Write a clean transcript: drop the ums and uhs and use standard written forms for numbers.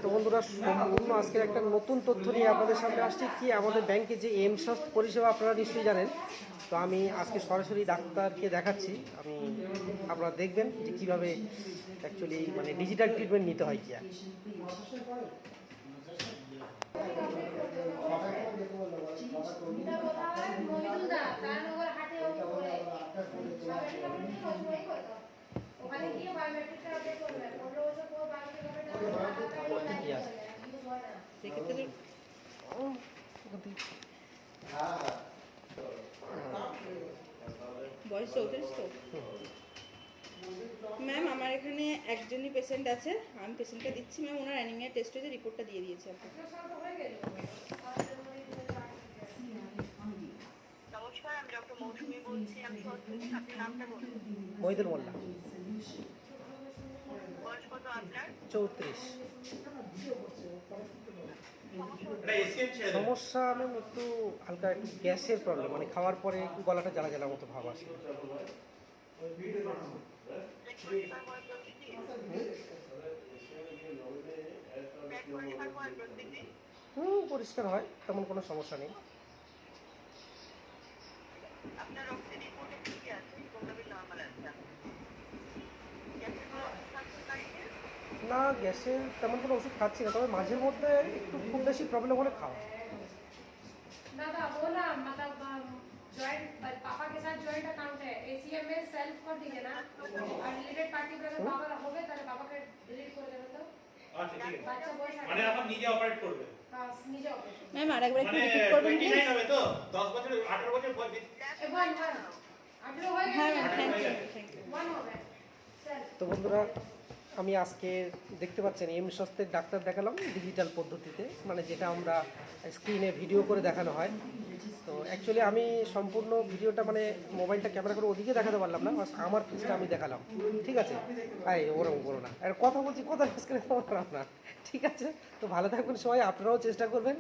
তো বন্ধুরা, সম্পূর্ণ আজকের একটা নতুন তথ্য নিয়ে আপনাদের সামনে আসছি। কি আমাদের ব্যাংকে যে এম-স্বাস্থ্য পরিষেবা আপনারা নিশ্চয়ই জানেন। তো আমি আজকে সরাসরি ডাক্তারকে দেখাচ্ছি। আপনারা দেখবেন যে কীভাবে অ্যাকচুয়ালি মানে ডিজিটাল ট্রিটমেন্ট নিতে হয়। কি সেক্ষেত্রে বয়স 34 তো ম্যাম। আমার এখানে একজনই পেশেন্ট আছে, আমি পেশেন্টটা দিচ্ছি ম্যাম। ওনার অ্যানিমিয়া টেস্ট হয়েছে, রিপোর্টটা দিয়ে দিয়েছি আপনাকে। নমস্কার, আমি ডক্টর মৌসুমী বলছি। আমি আপনার নামটা বলুন। মহিদুল মোল্লা। বয়স কত আপনার? 34। সমস্যা আমি একটু হালকা একটু গ্যাসের প্রবলেম, মানে খাওয়ার পরে একটু গলাটা জ্বালা জ্বালা মতো ভাব আসে। পরিষ্কার হয়, তেমন কোনো সমস্যা নেই। আপনার রক্তের রিপোর্টে কি আছে? হিমোগ্লোবিন নরমাল আছে। গ্যাসের কোনো ওষুধ খাচ্ছেন বাড়িতে? না, গ্যাসের তেমন কোনো ওষুধ খাচ্ছি না, তবে মাঝে মধ্যে একটু খুব বেশি প্রবলেম হলে খাওয়া। दादा वो ना मतलब जॉइंट पापा के साथ जॉइंट अकाउंट है, एसीएम में सेल्फ कर दीजिए ना, और रिलेटेड पार्टी पे अगर पापा होगे তাহলে বাবাকে ডিলিট করে দেবেন তো। আচ্ছা ঠিক আছে, বাচ্চা বয়স মানে আপনি নিজে অপারেট করবেন? হ্যাঁ, নিজে অপারেট ম্যাম আরেকবার একটু মানে রিপিট করবেন 29 প্লিজ। হবে তো? 10 বছর 18 বছর বয়স। ওয়ান ওয়ান 18 হয়ে হ্যাঁ গেছে। Ma'am, thank you. ওয়ান হবে সেলফ। তো বন্ধুরা, আমি আজকে দেখতে পাচ্ছেন এম-স্বাস্থ্যের ডাক্তার দেখালাম ডিজিটাল পদ্ধতিতে, মানে যেটা আমরা স্ক্রিনে ভিডিও করে দেখানো হয়। তো অ্যাকচুয়ালি আমি সম্পূর্ণ ভিডিওটা মানে মোবাইলটা ক্যামেরা করে ওদিকে দেখাতে পারলাম না, আমার ফেসটা আমি দেখালাম। ঠিক আছে, ওরকম করো না, আর কথা বলছি, কথা ফেস করে না। ঠিক আছে, তো ভালো থাকবেন সবাই, আপনারাও চেষ্টা করবেন